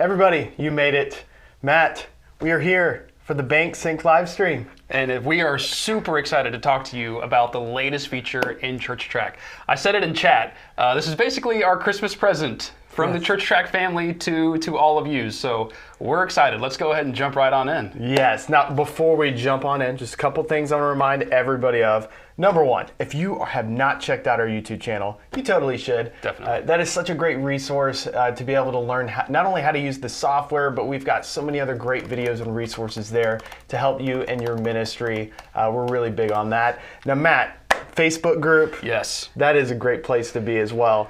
Everybody, you made it. Matt, we are here for the Bank Sync live stream. And we are super excited to talk to you about the latest feature in ChurchTrac. I said it in chat. This is basically our Christmas present from the ChurchTrac family to all of you. So we're excited. Let's go ahead and jump right on in. Yes. Now, before we jump on in, just a couple things I want to remind everybody of. Number one, if you have not checked out our YouTube channel, you totally should. Definitely. That is such a great resource to be able to learn not only how to use the software, but we've got so many other great videos and resources there to help you and your ministry. We're really big on that. Now, Matt, Facebook group. Yes. That is a great place to be as well.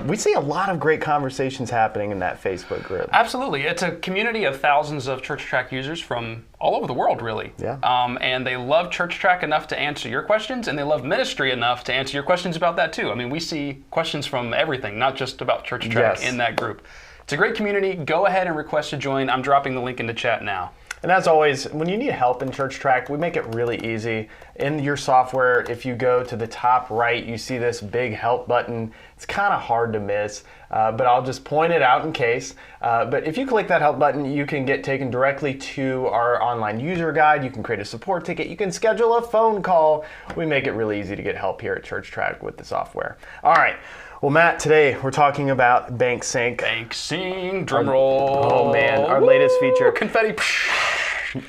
We see a lot of great conversations happening in that Facebook group. Absolutely. It's a community of thousands of ChurchTrac users from all over the world, really. Yeah. And they love ChurchTrac enough to answer your questions, and they love ministry enough to answer your questions about that too. I mean, we see questions from everything, not just about ChurchTrac in that group. It's a great community. Go ahead and request to join. I'm dropping the link into chat now. And as always, when you need help in ChurchTrac, we make it really easy. In your software, if you go to the top right, you see this big help button. It's kind of hard to miss, but I'll just point it out in case. But if you click that help button, you can get taken directly to our online user guide. You can create a support ticket. You can schedule a phone call. We make it really easy to get help here at ChurchTrac with the software. All right. Well, Matt, today we're talking about Bank Sync. Bank Sync, drum roll. Oh man, our latest feature. Confetti.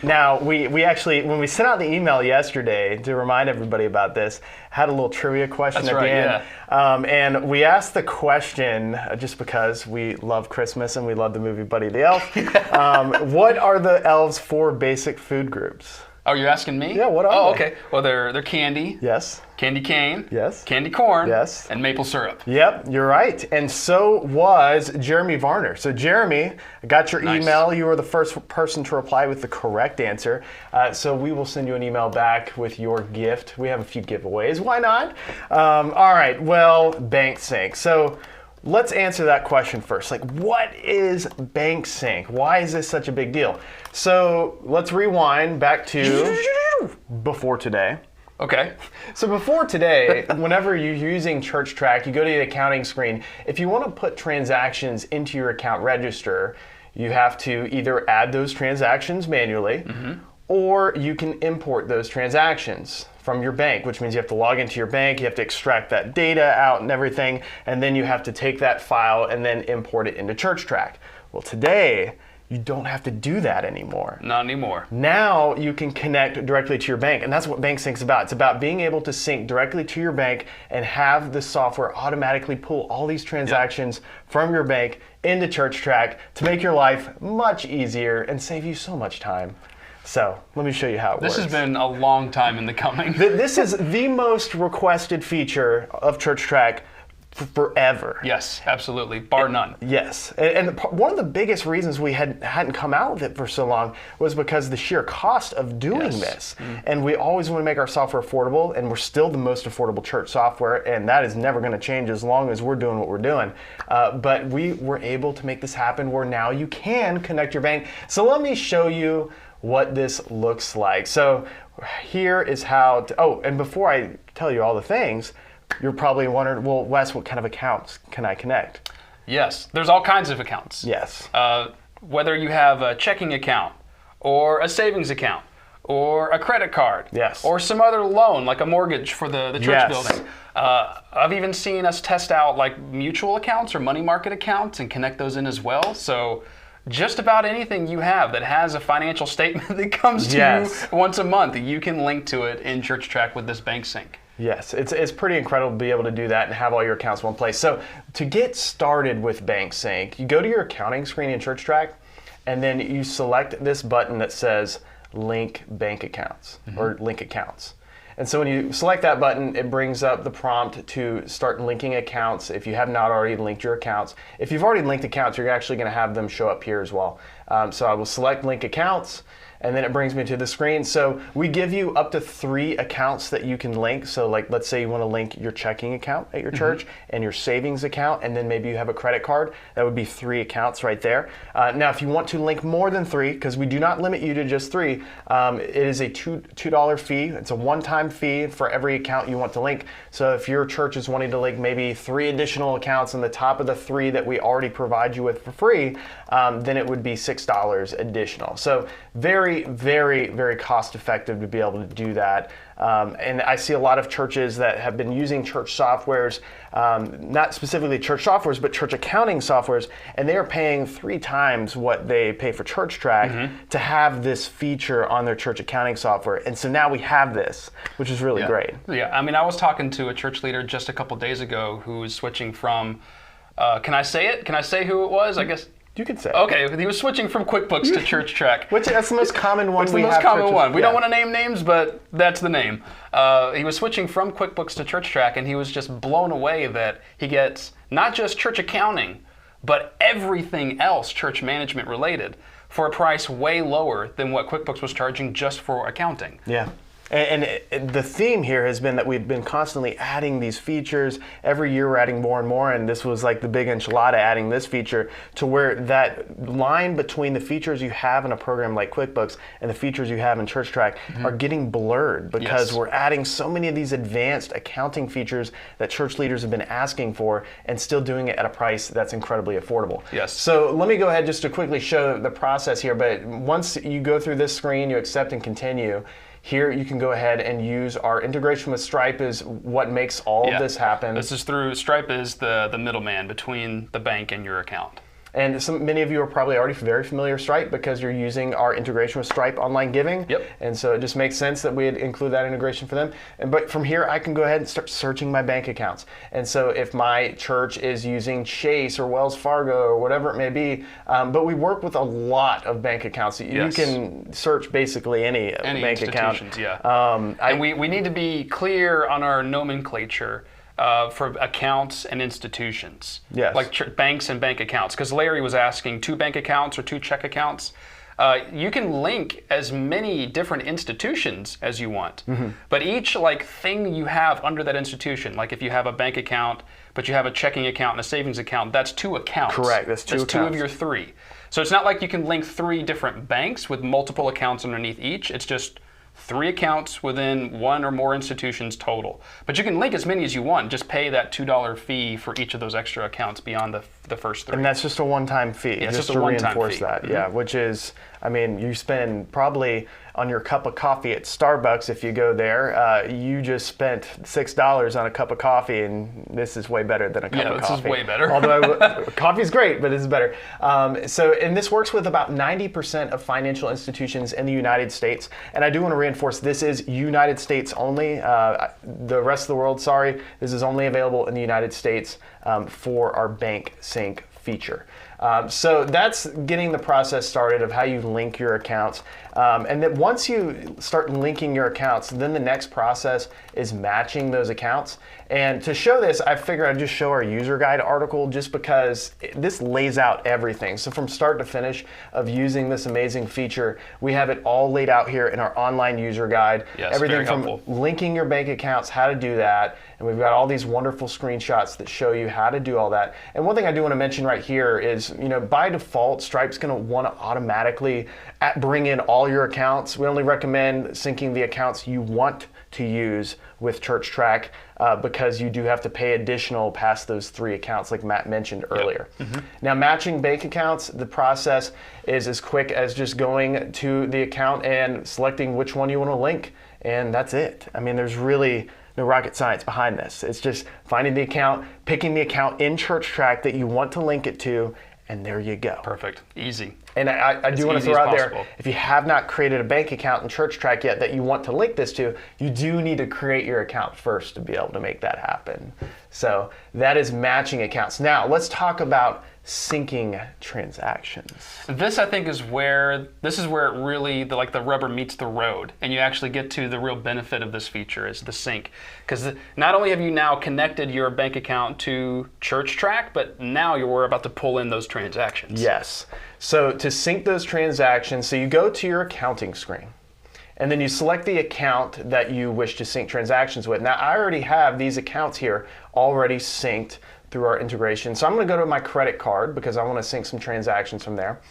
Now, we actually, when we sent out the email yesterday to remind everybody about this, had a little trivia question at the end. Yeah. And we asked the question, just because we love Christmas and we love the movie Buddy the Elf, what are the elves' 4 basic food groups? Oh, you're asking me? Yeah, what are Oh, they? okay. Well, they're candy. Yes. Candy cane. Yes. Candy corn. Yes. And maple syrup. Yep, you're right. And so was Jeremy Varner. So Jeremy, I got your email. You were the first person to reply with the correct answer. So we will send you an email back with your gift. We have a few giveaways. Why not? All right, well, Bank Sync. So let's answer that question first. Like, what is Bank Sync? Why is this such a big deal? So let's rewind back to before today. Okay. So before today, whenever you're using ChurchTrac, you go to the accounting screen. If you want to put transactions into your account register, you have to either add those transactions manually, or you can import those transactions from your bank, which means you have to log into your bank, you have to extract that data out and everything, and then you have to take that file and then import it into ChurchTrac. Well, today, you don't have to do that anymore. Not anymore. Now you can connect directly to your bank, and that's what Bank Sync's about. It's about being able to sync directly to your bank and have the software automatically pull all these transactions from your bank into ChurchTrac to make your life much easier and save you so much time. So let me show you how it works. This has been a long time in the coming. This is the most requested feature of ChurchTrac forever. Yes, absolutely, bar none. Yes, and one of the biggest reasons we hadn't come out with it for so long was because the sheer cost of doing this. And we always want to make our software affordable, and we're still the most affordable church software, and that is never going to change as long as we're doing what we're doing. But we were able to make this happen where now you can connect your bank. So let me show you what this looks like. So here is how and before I tell you all the things, you're probably wondering, well, Wes, what kind of accounts can I connect? Yes, there's all kinds of accounts. Yes. Whether you have a checking account or a savings account or a credit card. Yes. Or some other loan, like a mortgage for the church building. I've even seen us test out like mutual accounts or money market accounts and connect those in as well. So just about anything you have that has a financial statement that comes to you once a month, you can link to it in ChurchTrac with this Bank Sync. Yes, it's pretty incredible to be able to do that and have all your accounts in one place. So to get started with Bank Sync, you go to your accounting screen in ChurchTrac, and then you select this button that says Link Bank Accounts or Link Accounts. And so when you select that button, it brings up the prompt to start linking accounts if you have not already linked your accounts. If you've already linked accounts, you're actually going to have them show up here as well. So I will select Link Accounts, and then it brings me to the screen. So we give you up to 3 accounts that you can link. So like, let's say you want to link your checking account at your church and your savings account, and then maybe you have a credit card. That would be 3 accounts right there. Now, if you want to link more than 3, because we do not limit you to just 3, it is a $2 fee. It's a one-time fee for every account you want to link. So if your church is wanting to link maybe 3 additional accounts on the top of the 3 that we already provide you with for free, then it would be $6 additional. So very, very, very cost effective to be able to do that. And I see a lot of churches that have been using church softwares, not specifically church softwares, but church accounting softwares, and they are paying 3 times what they pay for ChurchTrac to have this feature on their church accounting software. And so now we have this, which is really great. Yeah, I mean, I was talking to a church leader just a couple days ago who was switching from, can I say it? Can I say who it was? I guess. You could say. Okay, he was switching from QuickBooks to ChurchTrac. That's the most common one. It's the most common one. We don't want to name names, but that's the name. He was switching from QuickBooks to ChurchTrac, and he was just blown away that he gets not just church accounting, but everything else church management related for a price way lower than what QuickBooks was charging just for accounting. Yeah. And the theme here has been that we've been constantly adding these features. Every year we're adding more and more, and this was like the big enchilada, adding this feature to where that line between the features you have in a program like QuickBooks and the features you have in ChurchTrac are getting blurred because we're adding so many of these advanced accounting features that church leaders have been asking for and still doing it at a price that's incredibly affordable. Yes. So let me go ahead just to quickly show the process here, but once you go through this screen, you accept and continue. Here you can go ahead and use our integration with Stripe is what makes all of this happen. This is through Stripe is the middleman between the bank and your account. And many of you are probably already very familiar with Stripe because you're using our integration with Stripe Online Giving. Yep. And so it just makes sense that we'd include that integration for them. But from here, I can go ahead and start searching my bank accounts. And so if my church is using Chase or Wells Fargo or whatever it may be, but we work with a lot of bank accounts. You can search basically any bank account. And we need to be clear on our nomenclature. For accounts and institutions, like banks and bank accounts. Because Larry was asking 2 bank accounts or 2 check accounts. You can link as many different institutions as you want, but each thing you have under that institution, like if you have a bank account, but you have a checking account and a savings account, that's 2 accounts. Correct, that's 2 accounts. 2 of your 3. So it's not like you can link 3 different banks with multiple accounts underneath each. It's just 3 accounts within 1 or more institutions total. But you can link as many as you want. Just pay that $2 fee for each of those extra accounts beyond the first 3. And that's just a one-time fee. Yeah, just a to one-time reinforce fee. that. Which is, I mean, you spend probably on your cup of coffee at Starbucks, if you go there, you just spent $6 on a cup of coffee, and this is way better than a cup of coffee. Yeah, this is way better. Although coffee's great, but this is better. And this works with about 90% of financial institutions in the United States. And I do want to reinforce this is United States only. The rest of the world, sorry, this is only available in the United States for our bank sync feature. So that's getting the process started of how you link your accounts. And then once you start linking your accounts, then the next process is matching those accounts. And to show this, I figured I'd just show our user guide article just because this lays out everything. So from start to finish of using this amazing feature, we have it all laid out here in our online user guide. Yes, everything very from helpful. Linking your bank accounts, how to do that. And we've got all these wonderful screenshots that show you how to do all that. And one thing I do want to mention right here is, by default, Stripe's going to want to automatically bring in all your accounts. We only recommend syncing the accounts you want to use with ChurchTrac because you do have to pay additional past those 3 accounts like Matt mentioned earlier. Now, matching bank accounts, the process is as quick as just going to the account and selecting which one you want to link, and that's it. I mean, there's really no rocket science behind this. It's just finding the account, picking the account in ChurchTrac that you want to link it to, and there you go. Perfect. Easy. And I do want to throw out there, if you have not created a bank account in ChurchTrac yet that you want to link this to, you do need to create your account first to be able to make that happen. So that is matching accounts. Now, let's talk about syncing transactions. This, I think, is where it really the rubber meets the road, and you actually get to the real benefit of this feature is the sync. Because not only have you now connected your bank account to ChurchTrac, but now you're about to pull in those transactions. Yes. So to sync those transactions, so you go to your accounting screen, and then you select the account that you wish to sync transactions with. Now, I already have these accounts here already synced through our integration. So I'm going to go to my credit card because I want to sync some transactions from there.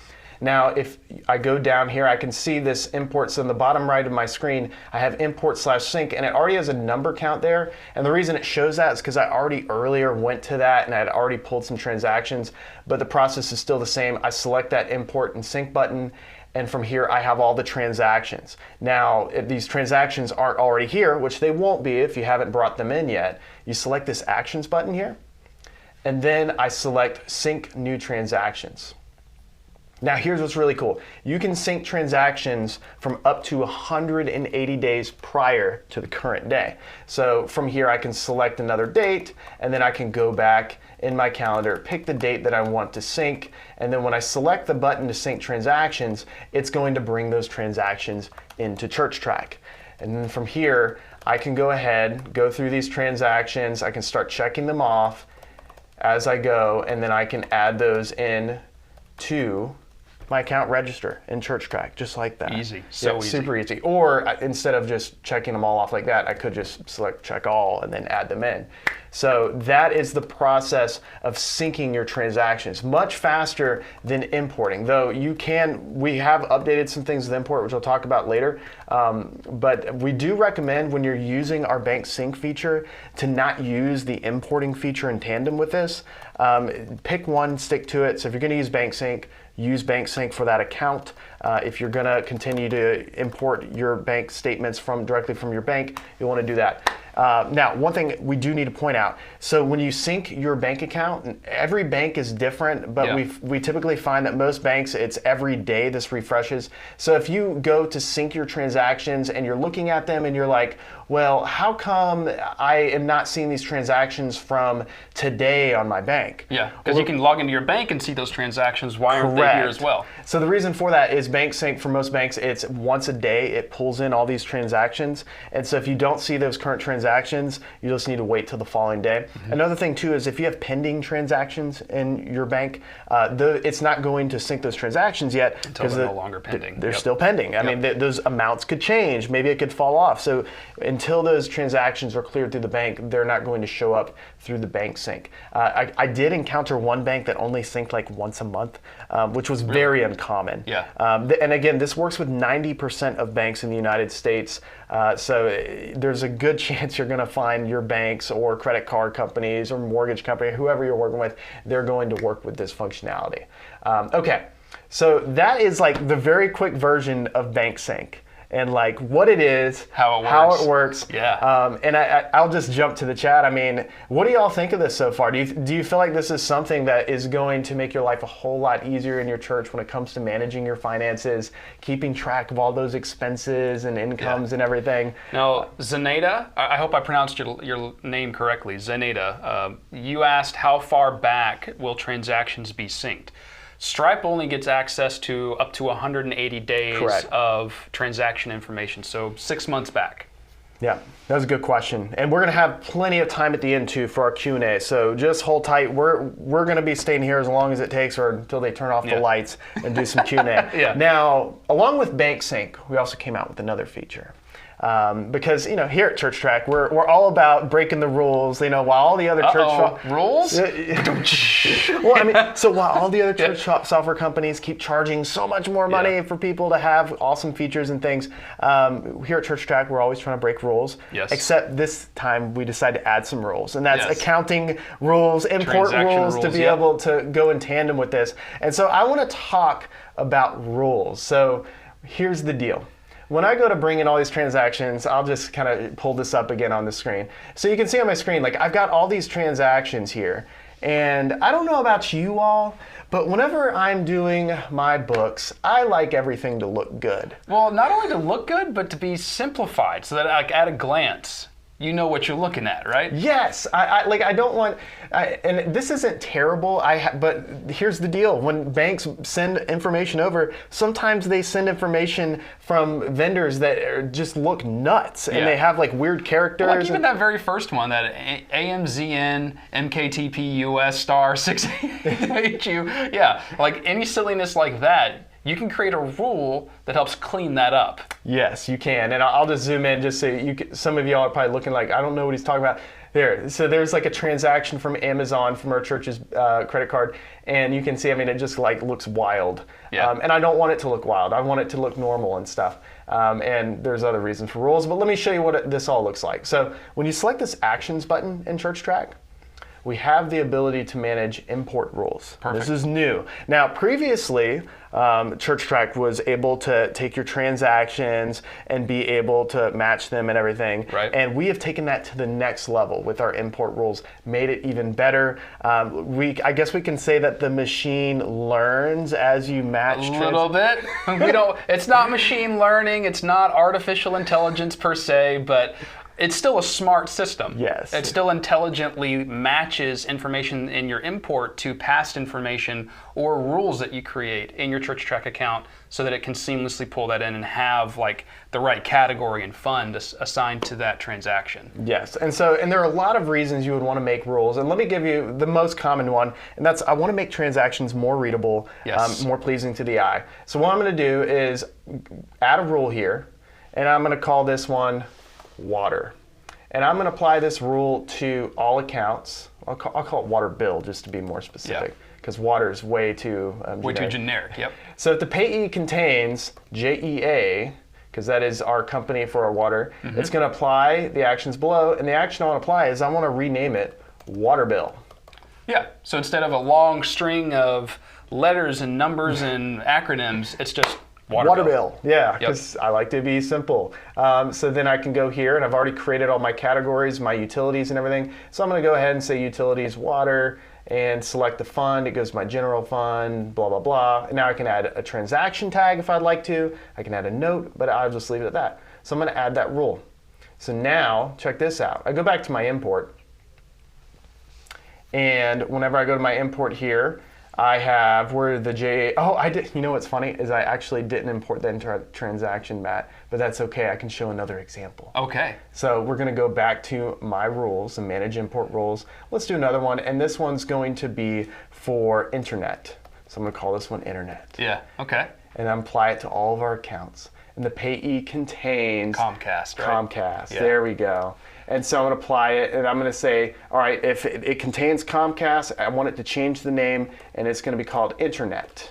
Now, if I go down here, I can see this import. So in the bottom right of my screen, I have import/sync, and it already has a number count there. And the reason it shows that is because I already earlier went to that and I had already pulled some transactions, but the process is still the same. I select that import and sync button, and from here I have all the transactions. Now, if these transactions aren't already here, which they won't be if you haven't brought them in yet, you select this actions button here, and then I select sync new transactions. Now here's what's really cool. You can sync transactions from up to 180 days prior to the current day. So from here I can select another date, and then I can go back in my calendar, pick the date that I want to sync, and then when I select the button to sync transactions, it's going to bring those transactions into ChurchTrac. And then from here, I can go ahead, go through these transactions, I can start checking them off as I go, and then I can add those in to my account register in ChurchTrac, just like that. Easy, so easy. Super easy. Or instead of just checking them all off like that, I could just select check all and then add them in. So that is the process of syncing your transactions. Much faster than importing, though we have updated some things with import, which I'll talk about later. But we do recommend when you're using our bank sync feature to not use the importing feature in tandem with this. Pick one, stick to it. So if you're gonna use bank sync, use bank sync for that account. If you're gonna continue to import your bank statements directly from your bank, you'll wanna do that. Now, one thing we do need to point out, so when you sync your bank account, every bank is different, but we typically find that most banks, it's every day this refreshes. So if you go to sync your transactions and you're looking at them and you're like, well, how come I am not seeing these transactions from today on my bank? Yeah, because you can log into your bank and see those transactions. Why aren't they here as well? So the reason for that is bank sync, for most banks, it's once a day, it pulls in all these transactions. And so if you don't see those current transactions, you just need to wait till the following day. Mm-hmm. Another thing too is if you have pending transactions in your bank, it's not going to sync those transactions yet. Until they're no longer pending. They're still pending. I mean, those amounts could change. Maybe it could fall off. So until those transactions are cleared through the bank, they're not going to show up through the bank sync. I did encounter one bank that only synced like once a month, which was very uncommon. Yeah. And again, this works with 90% of banks in the United States. So there's a good chance you're going to find your banks or credit card companies or mortgage company, whoever you're working with, they're going to work with this functionality. Okay, so that is like the very quick version of bank sync. And like what it is, how it works. Yeah. And I'll just jump to the chat. I mean, what do y'all think of this so far? Do you feel like this is something that is going to make your life a whole lot easier in your church when it comes to managing your finances, keeping track of all those expenses and incomes and everything? Now, Zeneda, I hope I pronounced your name correctly, Zeneda, you asked how far back will transactions be synced? Stripe only gets access to up to 180 days of transaction information, so 6 months back. Yeah, that was a good question. And we're going to have plenty of time at the end too for our Q&A, so just hold tight. We're going to be staying here as long as it takes or until they turn off the lights and do some Q&A. Now, along with Bank Sync, we also came out with another feature. Because here at ChurchTrac, we're all about breaking the rules. While all the other rules. Well, I mean, so while all the other church software companies keep charging so much more money for people to have awesome features and things, here at ChurchTrac, we're always trying to break rules. Yes. Except this time we decided to add some rules, and that's accounting rules, import rules to be able to go in tandem with this. And so I want to talk about rules. So here's the deal. When I go to bring in all these transactions, I'll just kind of pull this up again on the screen. So you can see on my screen, like I've got all these transactions here. And I don't know about you all, but whenever I'm doing my books, I like everything to look good. Well, not only to look good, but to be simplified so that like at a glance, you know what you're looking at, right? Yes, I don't want, and this isn't terrible. But here's the deal: when banks send information over, sometimes they send information from vendors that just look nuts, and they have like weird characters. Like even that very first one, that AMZN MKTP US star 6HU. Yeah, like any silliness like that. You can create a rule that helps clean that up. Yes, you can. And I'll just zoom in just so some of y'all are probably looking like, I don't know what he's talking about. There. So there's like a transaction from Amazon from our church's credit card. And you can see, I mean, it just like looks wild. Yeah. And I don't want it to look wild. I want it to look normal and stuff. And there's other reasons for rules. But let me show you what this all looks like. So when you select this Actions button in ChurchTrac, we have the ability to manage import rules. Perfect. This is new. Now, previously, ChurchTrac was able to take your transactions and be able to match them and everything. Right. And we have taken that to the next level with our import rules, made it even better. I guess we can say that the machine learns as you match. A little bit. It's not machine learning. It's not artificial intelligence per se, but it's still a smart system. Yes. It still intelligently matches information in your import to past information or rules that you create in your ChurchTrac account so that it can seamlessly pull that in and have like the right category and fund assigned to that transaction. Yes, and there are a lot of reasons you would want to make rules, and let me give you the most common one, and that's I want to make transactions more readable, yes. More pleasing to the eye. So what I'm going to do is add a rule here, and I'm going to call this one water. And I'm going to apply this rule to all accounts. I'll call it water bill just to be more specific, because water is way too generic. Yep. So if the payee contains JEA, because that is our company for our water, it's going to apply the actions below, and the action I want to apply is I want to rename it water bill. Yeah, so instead of a long string of letters and numbers and acronyms, it's just water bill. Yeah, because I like to be simple. So then I can go here, and I've already created all my categories, my utilities and everything. So I'm going to go ahead and say utilities, water, and select the fund. It goes to my general fund, blah, blah, blah. And now I can add a transaction tag if I'd like to. I can add a note, but I'll just leave it at that. So I'm going to add that rule. So now, check this out. I go back to my import. And whenever I go to my import here, I have where the JA. Oh, I did. You know what's funny is I actually didn't import that transaction, Matt, but that's okay. I can show another example. Okay. So we're going to go back to my rules and manage import rules. Let's do another one, and this one's going to be for internet. So I'm going to call this one internet. Yeah. Okay. And I'm apply it to all of our accounts. And the payee contains Comcast. Right? Comcast. Yeah. There we go. And so I'm going to apply it, and I'm going to say, all right, if it contains Comcast, I want it to change the name, and it's going to be called Internet.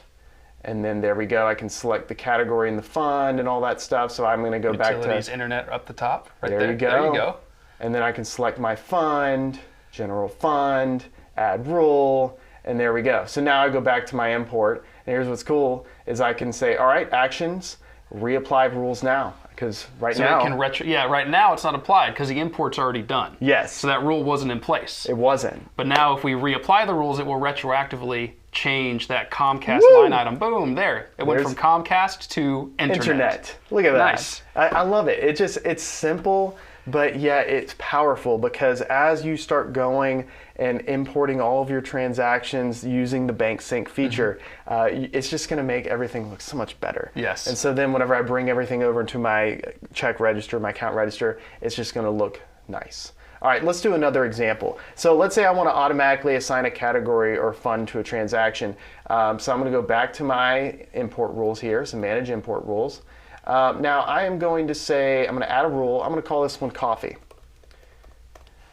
And then there we go. I can select the category and the fund and all that stuff. So I'm going to go back to Utilities, Internet up the top. Right there. You go. There you go. And then I can select my fund, general fund, add rule, and there we go. So now I go back to my import, and here's what's cool is I can say, all right, actions, reapply rules now. Because right now, right now it's not applied because the import's already done. Yes. So that rule wasn't in place. It wasn't. But now if we reapply the rules, it will retroactively change that Comcast Woo! line item. Boom, there. It went from Comcast to Internet. Look at that. Nice. I love it. It's simple, but yet it's powerful because as you start going and importing all of your transactions using the bank sync feature, it's just going to make everything look so much better. Yes. And so then whenever I bring everything over into my check register, my account register, it's just going to look nice. All right, let's do another example. So let's say I want to automatically assign a category or fund to a transaction. So I'm going to go back to my import rules here, so manage import rules. Now I am going to say, I'm going to add a rule. I'm going to call this one coffee.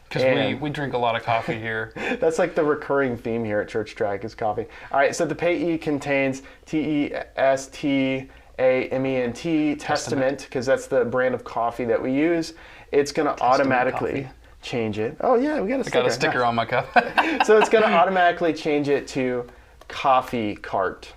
Because we drink a lot of coffee here. That's like the recurring theme here at ChurchTrac is coffee. All right, so the payee contains TESTAMENT, Testament, because that's the brand of coffee that we use. It's going to automatically change it. Oh yeah, we got a sticker. I got a sticker on my cup. So it's going to automatically change it to coffee cart.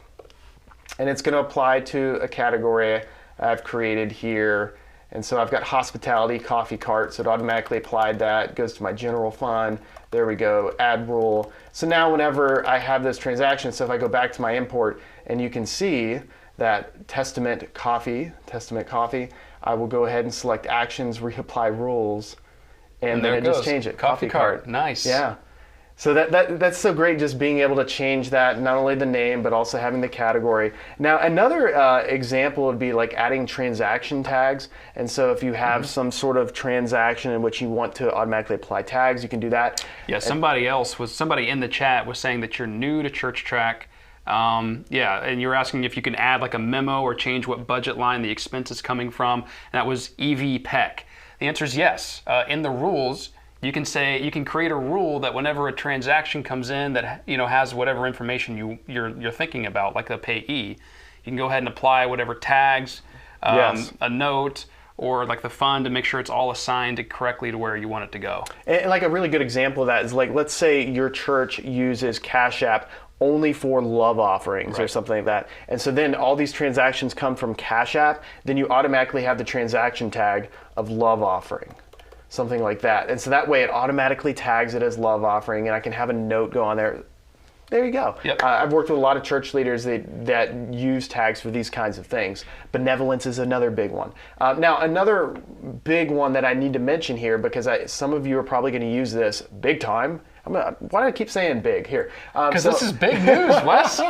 And it's going to apply to a category I've created here. And so I've got hospitality coffee cart, so it automatically applied that, goes to my general fund. There we go, add rule. So now whenever I have this transaction, so if I go back to my import and you can see that Testament coffee, I will go ahead and select actions, reapply rules. and there then it just goes. change it. Coffee cart. Nice. Yeah. So that's so great, just being able to change that, not only the name, but also having the category. Now, another example would be like adding transaction tags. And so if you have some sort of transaction in which you want to automatically apply tags, you can do that. Yeah, somebody in the chat was saying that you're new to ChurchTrac. And you're asking if you can add like a memo or change what budget line the expense is coming from. And that was EV Peck. The answer is yes. In the rules, you can create a rule that whenever a transaction comes in that has whatever information you're thinking about, like the payee, you can go ahead and apply whatever tags, a note, or like the fund to make sure it's all assigned correctly to where you want it to go. And like a really good example of that is like, let's say your church uses Cash App only for love offerings or something like that. And so then all these transactions come from Cash App, then you automatically have the transaction tag of love offering. Something like that. And so that way it automatically tags it as love offering, and I can have a note go on there. There you go. Yep. I've worked with a lot of church leaders that use tags for these kinds of things. Benevolence is another big one. Now, another big one that I need to mention here, because some of you are probably going to use this big time. Why do I keep saying big here? Because this is big news, Wes.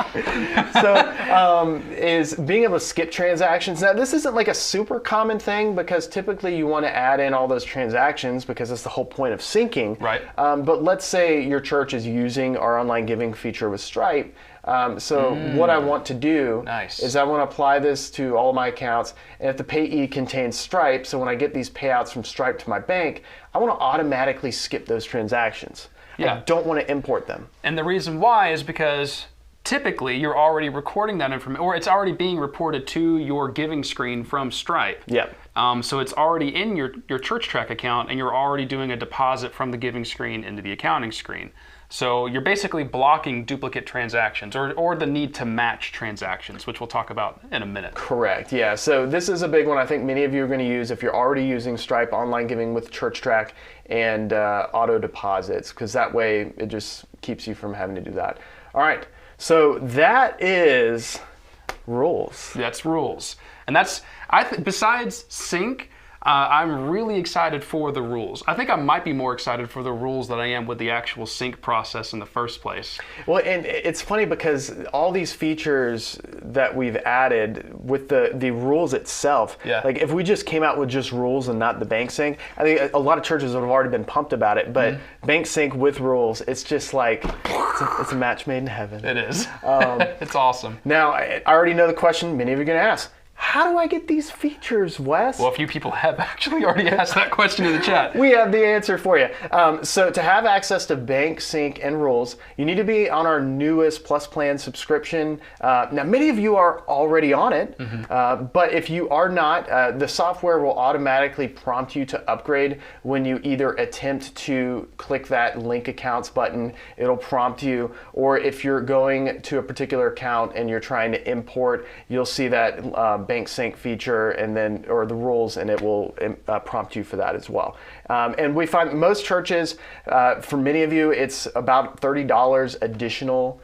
Is being able to skip transactions. Now, this isn't like a super common thing, because typically you want to add in all those transactions because that's the whole point of syncing. Right. But let's say your church is using our online giving feature with Stripe. What I want to do is I want to apply this to all my accounts, and if the payee contains Stripe, so when I get these payouts from Stripe to my bank, I want to automatically skip those transactions. Yeah. I don't want to import them. And the reason why is because typically you're already recording that information, or it's already being reported to your giving screen from Stripe. Yep. So it's already in your ChurchTrac account, and you're already doing a deposit from the giving screen into the accounting screen. So you're basically blocking duplicate transactions or the need to match transactions, which we'll talk about in a minute. Correct, yeah. So this is a big one I think many of you are going to use if you're already using Stripe online giving with ChurchTrac and auto deposits, because that way it just keeps you from having to do that. All right, so that is rules. That's rules. And besides sync, I'm really excited for the rules. I think I might be more excited for the rules than I am with the actual sync process in the first place. Well, and it's funny because all these features that we've added with the rules itself, like if we just came out with just rules and not the bank sync, I think a lot of churches would have already been pumped about it, but bank sync with rules, it's just like, it's a match made in heaven. It is. It's awesome. Now, I already know the question many of you are going to ask. How do I get these features, Wes? Well, a few people have actually already asked that question in the chat. We have the answer for you. So to have access to bank sync and rules, you need to be on our newest Plus Plan subscription. Now, many of you are already on it, but if you are not, the software will automatically prompt you to upgrade when you either attempt to click that link accounts button, it'll prompt you, or if you're going to a particular account and you're trying to import, you'll see that bank sync feature or the rules, and it will prompt you for that as well. And we find most churches, for many of you, it's about $30 additional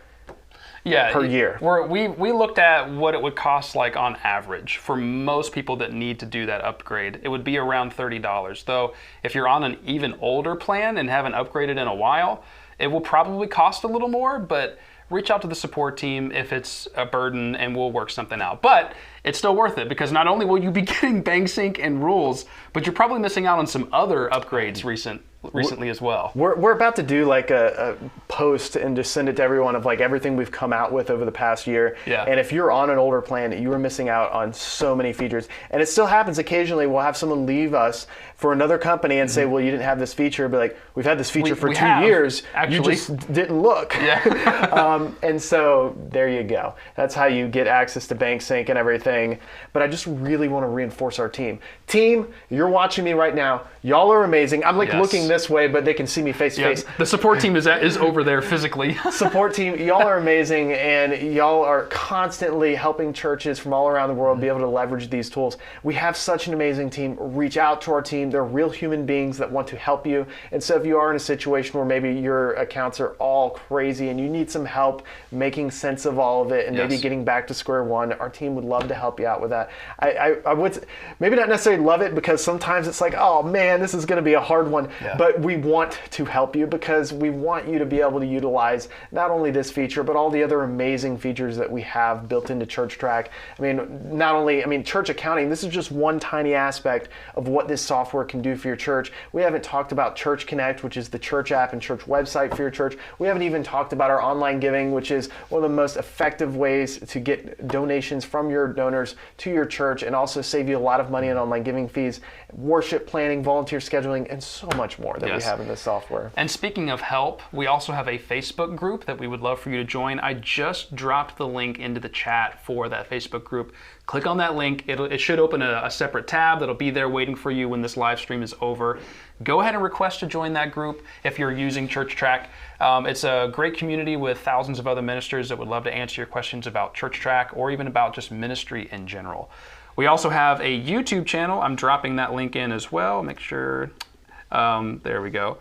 per year. We looked at what it would cost like on average for most people that need to do that upgrade. It would be around $30. Though if you're on an even older plan and haven't upgraded in a while, it will probably cost a little more, but reach out to the support team if it's a burden and we'll work something out. But it's still worth it, because not only will you be getting bank sync and rules, but you're probably missing out on some other upgrades recently as well. We're about to do like a post and just send it to everyone of like everything we've come out with over the past year. Yeah. And if you're on an older plan, you are missing out on so many features. And it still happens occasionally. We'll have someone leave us for another company and say, well, you didn't have this feature. But like, we've had this feature for 2 years. Actually. You just didn't look. Yeah. And so there you go. That's how you get access to bank sync and everything. But I just really want to reinforce our team. Team, you're watching me right now. Y'all are amazing. I'm like looking this way, but they can see me face to face. The support team is over there physically. Support team, y'all are amazing, and y'all are constantly helping churches from all around the world be able to leverage these tools. We have such an amazing team. Reach out to our team. They're real human beings that want to help you. And so if you are in a situation where maybe your accounts are all crazy and you need some help making sense of all of it and maybe getting back to square one, our team would love to help you out with that. I would maybe not necessarily love it, because sometimes it's like, oh man, this is going to be a hard one. But we want to help you because we want you to be able to utilize not only this feature, but all the other amazing features that we have built into ChurchTrac. Church accounting, this is just one tiny aspect of what this software can do for your church. We haven't talked about Church Connect, which is the church app and church website for your church. We haven't even talked about our online giving, which is one of the most effective ways to get donations from your donors to your church and also save you a lot of money in online giving fees, worship planning, volunteer scheduling, and so much more that we have in this software. And speaking of help, we also have a Facebook group that we would love for you to join. I just dropped the link into the chat for that Facebook group. Click on that link. It should open a separate tab that'll be there waiting for you when this live stream is over. Go ahead and request to join that group if you're using ChurchTrac. It's a great community with thousands of other ministers that would love to answer your questions about ChurchTrac or even about just ministry in general. We also have a YouTube channel. I'm dropping that link in as well. Make sure, there we go.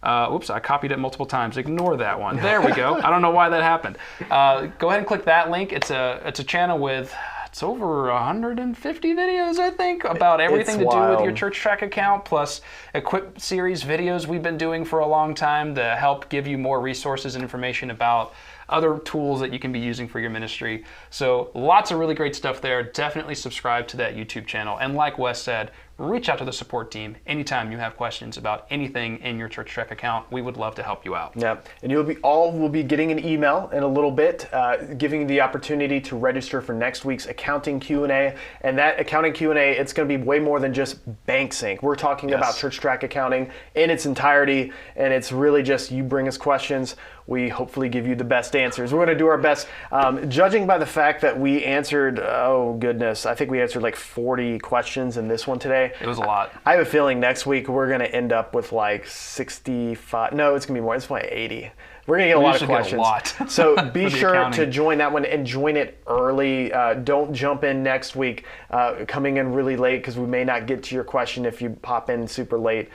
Oops, I copied it multiple times. Ignore that one. There we go. I don't know why that happened. Go ahead and click that link. It's a channel with over 150 videos, I think, about everything to do with your ChurchTrac account, plus Equip series videos we've been doing for a long time to help give you more resources and information about other tools that you can be using for your ministry. So lots of really great stuff there. Definitely subscribe to that YouTube channel. And like Wes said, reach out to the support team anytime you have questions about anything in your ChurchTrac account. We would love to help you out. Yeah, and will be getting an email in a little bit, giving you the opportunity to register for next week's accounting Q&A. And that accounting Q&A, it's going to be way more than just bank sync. We're talking about ChurchTrac accounting in its entirety, and it's really just you bring us questions. We hopefully give you the best answers. We're going to do our best. Judging by the fact that we answered, I think we answered like 40 questions in this one today. It was a lot. I have a feeling next week we're going to end up with like 65. No, it's going to be more. It's probably 80. We're going to get a lot of questions. So be sure to join that one and join it early. Don't jump in next week coming in really late because we may not get to your question if you pop in super late.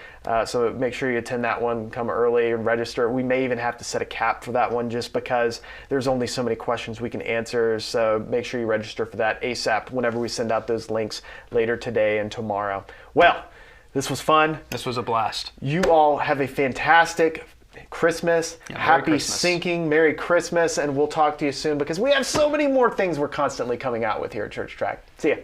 So make sure you attend that one, come early and register. We may even have to set a cap for that one just because there's only so many questions we can answer. So make sure you register for that ASAP whenever we send out those links later today and tomorrow. Well, this was fun. This was a blast. You all have a fantastic Christmas. Happy syncing. Merry Christmas. And we'll talk to you soon because we have so many more things we're constantly coming out with here at ChurchTrac. See ya.